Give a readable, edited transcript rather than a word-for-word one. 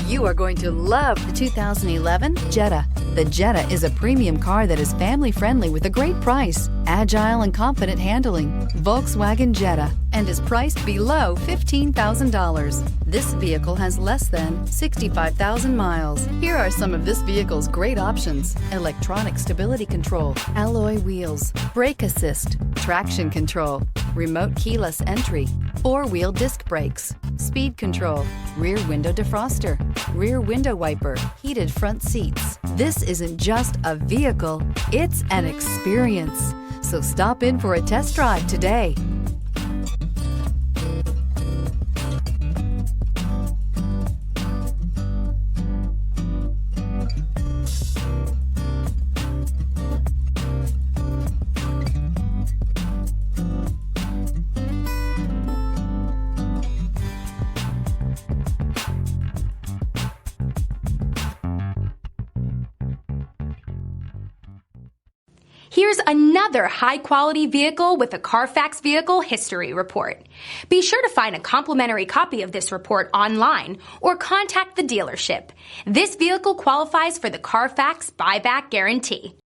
You are going to love the 2011 Jetta. The Jetta is a premium car that is family-friendly with a great price, agile and confident handling. Volkswagen Jetta, and is priced below $15,000. This vehicle has less than 65,000 miles. Here are some of this vehicle's great options: electronic stability control, alloy wheels, brake assist, traction control, remote keyless entry, four-wheel disc brakes, speed control, rear window defroster, rear window wiper, heated front seats. This isn't just a vehicle, it's an experience. So stop in for a test drive today. Here's another high-quality vehicle with a Carfax Vehicle History Report. Be sure to find a complimentary copy of this report online or contact the dealership. This vehicle qualifies for the Carfax Buyback Guarantee.